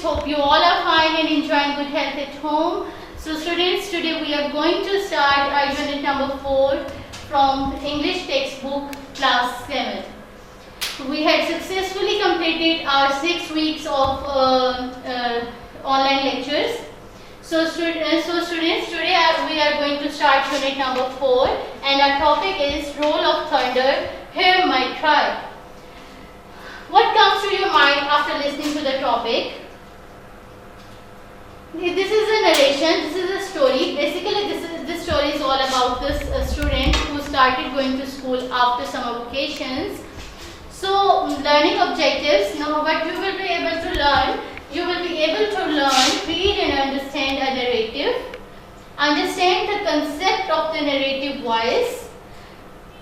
Hope you all are fine and enjoying good health at home. So students, today we are going to start our unit number 4 from English textbook class 7. We had successfully completed our 6 weeks of online lectures. So students, today we are going to start unit number 4 and our topic is Roll of Thunder, Hear My Cry. What comes to your mind after listening to the topic? This is a narration, this is a story. Basically, this story is all about this student who started going to school after summer vacations. So, learning objectives. Now, what you will be able to learn, you will be able to learn, read and understand a narrative, understand the concept of the narrative voice,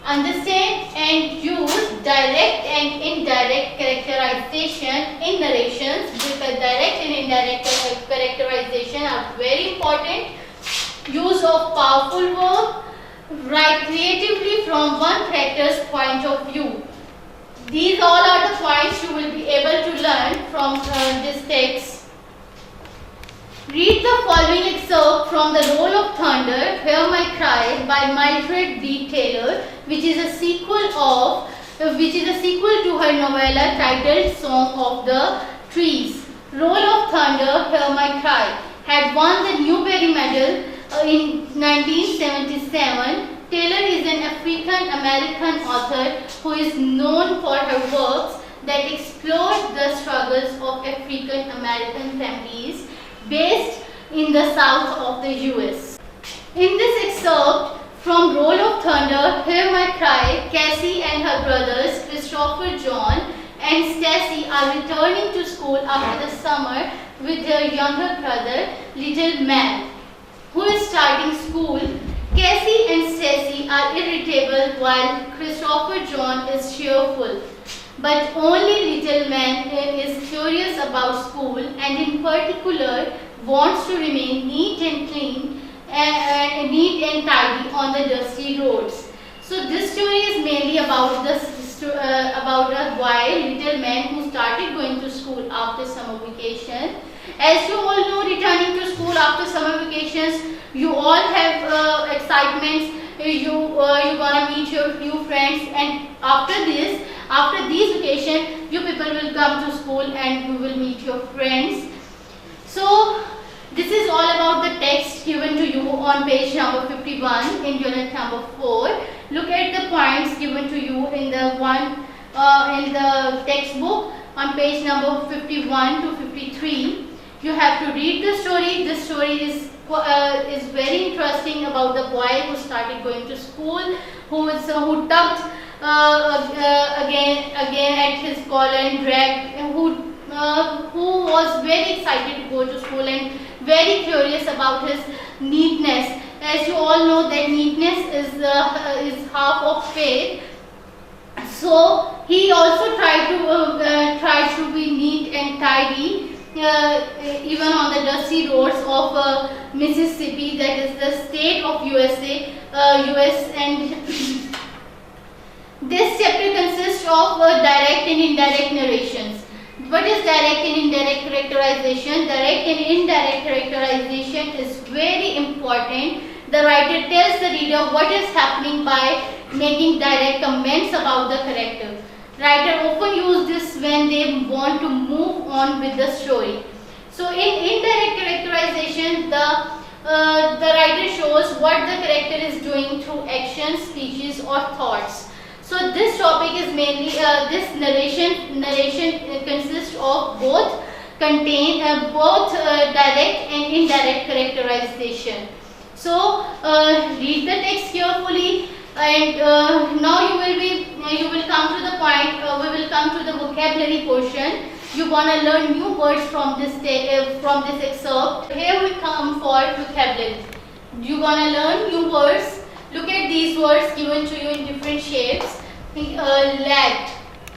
understand and use direct and indirect characterization in narrations, because direct and indirect characterization are very important. Use of powerful verb, write creatively from one character's point of view. These all are the points you will be able to learn from this text. Read the following excerpt from The Roll of Thunder, Hear My Cry by Mildred B. Taylor, which is a sequel to her novella titled Song of the Trees. Roll of Thunder, Hear My Cry had won the Newbery Medal in 1977. Taylor is an African-American author who is known for her works that explore the struggles of African-American families based in the south of the US. In this excerpt from Roll of Thunder, Hear My Cry, Cassie and her brothers Christopher, John and Stacy are returning to school after the summer with their younger brother, Little Man, who is starting school. Cassie and Stacy are irritable while Christopher John is cheerful. But only Little Man is curious about school and in particular wants to remain neat and clean and neat and tidy on the dusty roads. So this story is mainly about a boy, Little Man, who started going to school after summer vacation. As you all know, returning to school after summer vacations, you all have excitements. You're gonna meet your new friends, and after these vacations, you people will come to school and you will meet your friends. So this is all about the text given to you on page number 51 in unit number 4. Look at the points given to you in the textbook on page number 51 to 53. You have to read the story. This story is very interesting about the boy who started going to school, who tugged again at his collar and dragged, who was very excited to go to school and very curious about his neatness. As you all know that neatness is half of faith. So he also tried to be neat and tidy. Even on the dusty roads of Mississippi, that is the state of US, and this chapter consists of direct and indirect narrations. What is direct and indirect characterization? Direct and indirect characterization is very important. The writer tells the reader what is happening by making direct comments about the character. Writer often use this when they want to move on with the story. So in indirect characterization, the writer shows what the character is doing through actions, speeches or thoughts. So this topic is mainly this narration consists of both direct and indirect characterization. So read the text carefully. And now you will come to the point. We will come to the vocabulary portion. You're gonna learn new words from this excerpt. Here we come for vocabulary. You're gonna learn new words. Look at these words given to you in different shapes. Lagged,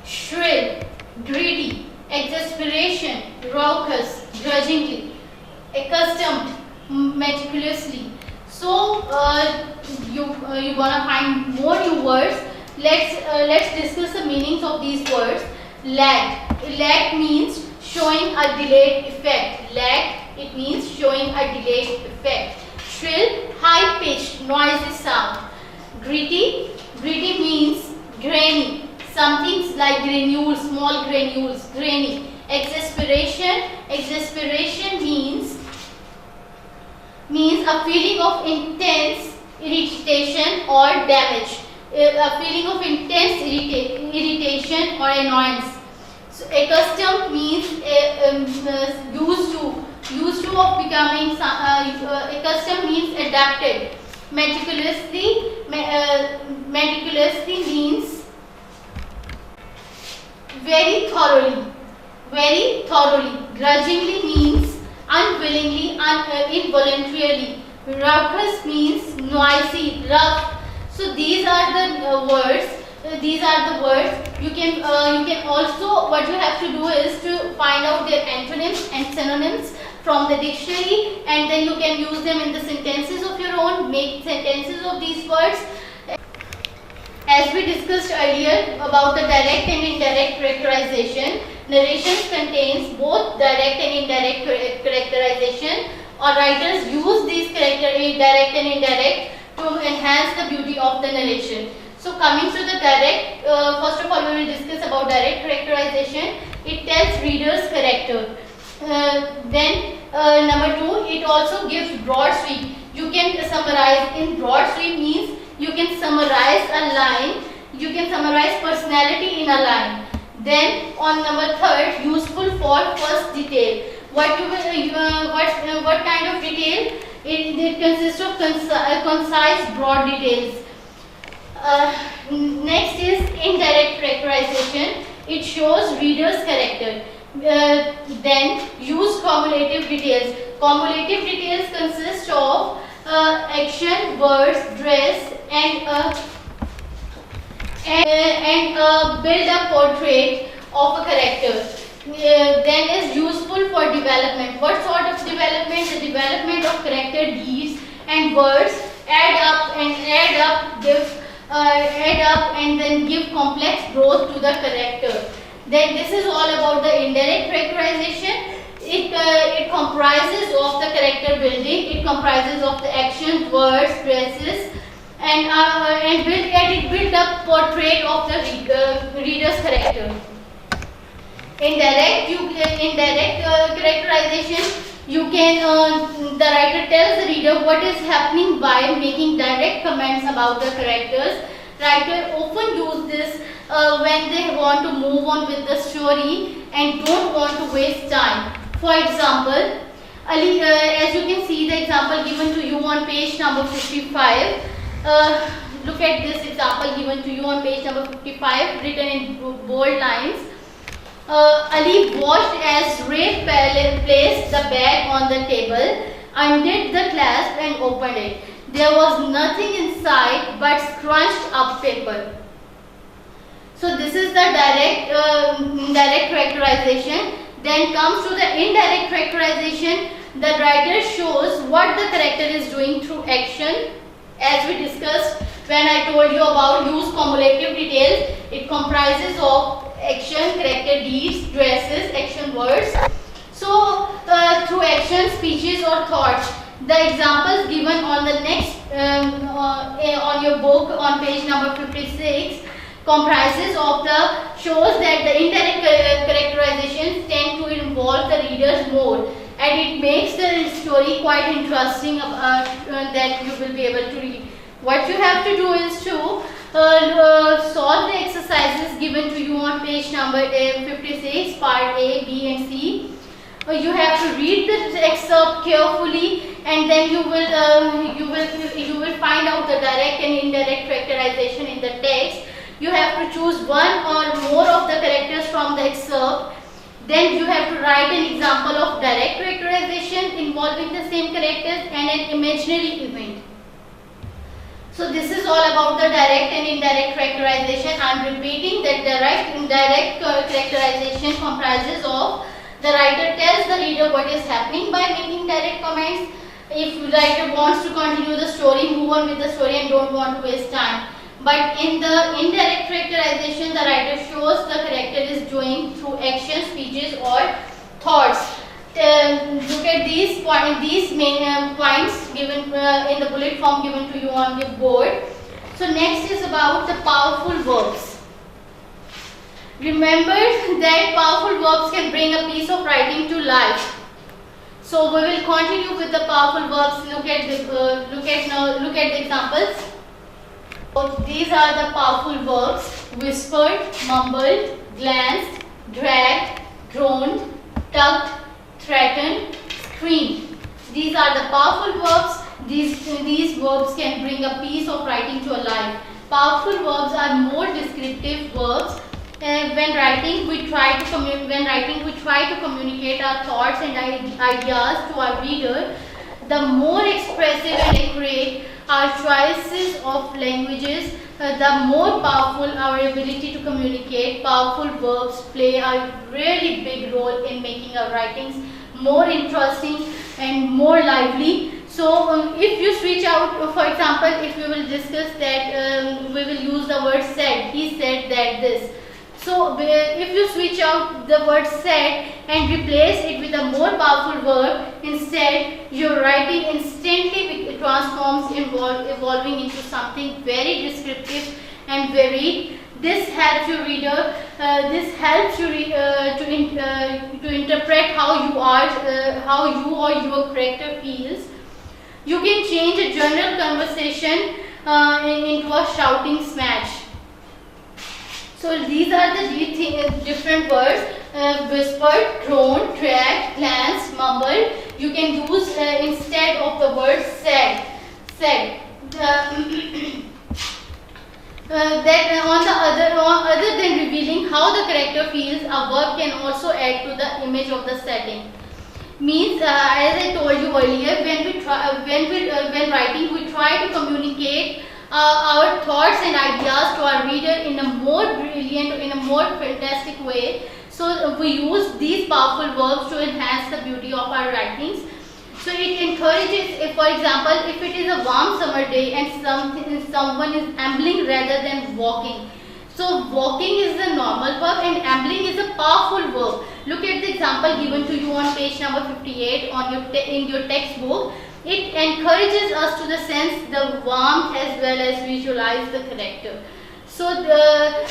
shrill, greedy, exasperation, raucous, grudgingly, accustomed, meticulously. So you're gonna find more new words. Let's discuss the meanings of these words. Lagged. Lagged means showing a delayed effect. Lag, it means showing a delayed effect. Shrill, high pitched, noisy sound. Gritty, gritty means grainy. Something like granules, small granules, grainy. Exasperation, exasperation means a feeling of intense irritation or damage. A feeling of intense irritation or annoyance. So accustomed means used to of becoming. Accustomed means adapted. Meticulously means very thoroughly. Very thoroughly. Grudgingly means unwillingly, involuntarily. Raucous means noisy, rough. So these are the words. These are the words. You can also, what you have to do is to find out their antonyms and synonyms from the dictionary, and then you can use them in the sentences of your own. Make sentences of these words. As we discussed earlier about the direct and indirect characterization, narrations contains both direct and indirect characterization, or writers use these direct and indirect to enhance the beauty of the narration. So coming to the direct, first of all we will discuss about direct characterization. It tells reader's character. Then number 2, it also gives broad sweep. You can summarize in broad sweep means you can summarize a line, you can summarize personality in a line. Then on number 3, useful for first detail. What kind of detail? It consists of concise, broad details. Next is indirect characterization. It shows reader's character. Then use cumulative details. Cumulative details consist of action, words, dress, and build a portrait of a character. Then is useful for development. What sort of development? The development of character deeds and words add up and then give complex growth to the character. Then this is all about the indirect characterization. It comprises of the character building. It comprises of the actions, words, dresses, and it build a portrait of the reader's character. Indirect characterization. You can the writer tells the reader what is happening by making direct comments about the characters. Writer often use this when they want to move on with the story and don't want to waste time. For example, Ali, as you can see the example given to you on page number 55. Look at this example given to you on page number 55, written in bold lines. Ali watched as Ray placed the bag on the table, undid the clasp and opened it. There was nothing inside but scrunched up paper. So this is the direct characterization. Then comes to the indirect characterization. The writer shows what the character is doing through action. As we discussed when I told you about use cumulative details, it comprises of action, character deeds, dresses, action words. So through action, speeches or thoughts. The examples given on the next on your book on page number 56 comprises of the shows that the indirect characterizations tend to involve the readers more, and it makes the story quite interesting that you will be able to read. What you have to do is to solve the exercises given to you on page number 56, part A, B and C. You have to read the excerpt carefully, and then you will find out the direct and indirect characterization in the text. You have to choose one or more of the characters from the excerpt. Then you have to write an example of direct characterization involving the same characters and an imaginary event. So this is all about the direct and indirect characterization. I am repeating that direct and indirect characterization comprises of the writer tells the reader what is happening by making direct comments. If the writer wants to continue the story, move on with the story and don't want to waste time. But in the indirect characterization, the writer shows the character is doing through action, speeches or thoughts. at these main points given in the bullet form given to you on the board. So next is about the powerful verbs. Remember that powerful verbs can bring a piece of writing to life. So we will continue with the powerful verbs. Look at the examples. So these are the powerful verbs: whispered, mumbled, glanced, dragged, droned, tugged, threatened, screamed. These are the powerful verbs. These verbs can bring a piece of writing to life. Powerful verbs are more descriptive verbs. When writing, we try to communicate our thoughts and ideas to our reader. The more expressive and accurate our choices of languages, the more powerful our ability to communicate. Powerful verbs play a really big role in making our writings more interesting and more lively. So if you switch out, for example, if we will discuss that, we will use the word said. He said that this. So if you switch out the word said and replace it with a more powerful verb, instead your writing instantly transforms, evolving into something very descriptive and varied. This helps your reader. To interpret how you or your character feels. You can change a general conversation into a shouting smash. So these are the different words: whispered, droned, dragged, glanced, mumbled. You can use instead of the word said. Other than revealing how the character feels, a verb can also add to the image of the setting. Means, as I told you earlier, when writing, we try to communicate our thoughts and ideas to our reader in a more brilliant, in a more fantastic way. So we use these powerful verbs to enhance the beauty of our writings. So it encourages, if, for example, if it is a warm summer day and someone is ambling rather than walking. So walking is the normal verb and ambling is a powerful verb. Look at the example given to you on page number 58 in your textbook. It encourages us to the sense the warmth as well as visualize the character. So the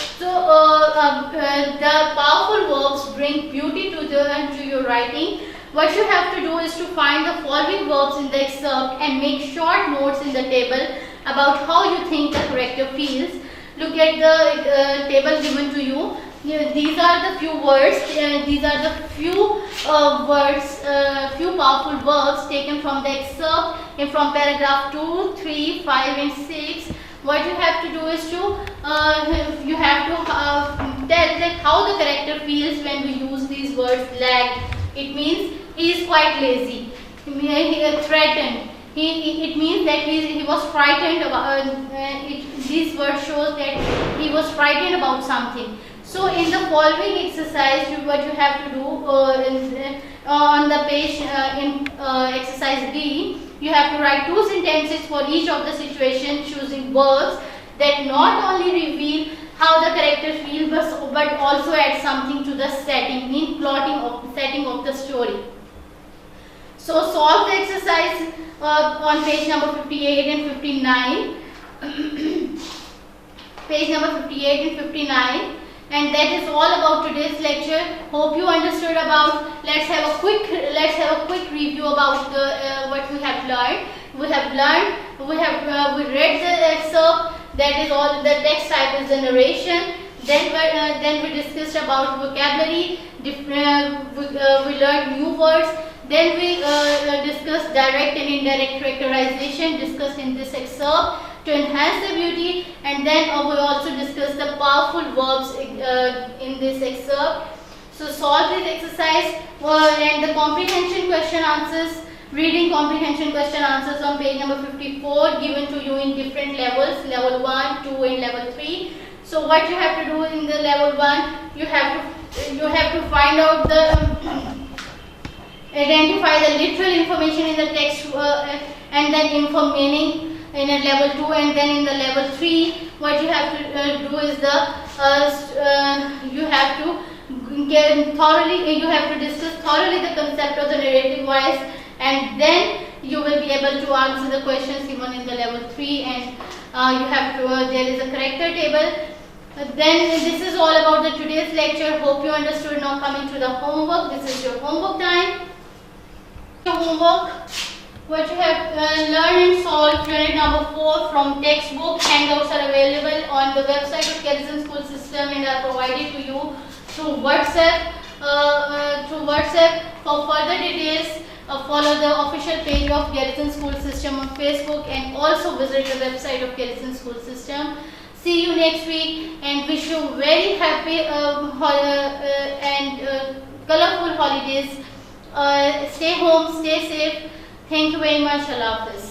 powerful verbs bring beauty to your writing. What you have to do is to find the following verbs in the excerpt and make short notes in the table about how you think the character feels. Look at the table given to you. These are the few words. These are the few few powerful verbs taken from the excerpt and from paragraph 2, 3, 5 and 6. What you have to do is to you have to tell that how the character feels when we use these words. Lagged, it means he is quite lazy. Threatened, it means that he was frightened about. This word shows that he was frightened about something. So in the following exercise, what you have to do on the page in exercise B, you have to write 2 sentences for each of the situations, choosing verbs that not only reveal how the character feels but also add something to the setting, in setting of the story. So solve the exercise on page number 58 and 59. Page number 58 and 59. And that is all about today's lecture. Hope you understood about. Let's have a quick review about what we have learned. We read the excerpt. That is all. The text type is the narration. Then we discussed about vocabulary. We learned new words. Then we discussed direct and indirect characterization discussed in this excerpt to enhance the beauty, and then we also discussed the powerful verbs in this excerpt. So solve this exercise and the comprehension question answers, reading comprehension question answers on page number 54 given to you in different levels, level 1, 2 and level 3. So what you have to do in the level 1, you have to find out identify the literal information in the text and then inform meaning in a level 2, and then in the level 3 what you have to do is you have to discuss thoroughly the concept of the narrative voice and then you will be able to answer the questions even in the level 3, and you have to, there is a character table. Then this is all about the today's lecture. Hope you understood. Now coming to the homework. This is your homework time. Your homework, what you have learned and solved, unit number 4 from textbook. Handouts are available on the website of Garrison School System and are provided to you through WhatsApp. For further details, follow the official page of Garrison School System on Facebook, and also visit the website of Garrison School System. See you next week, and wish you very happy and colorful holidays. Stay home, stay safe. Thank you very much. Allah Hafiz.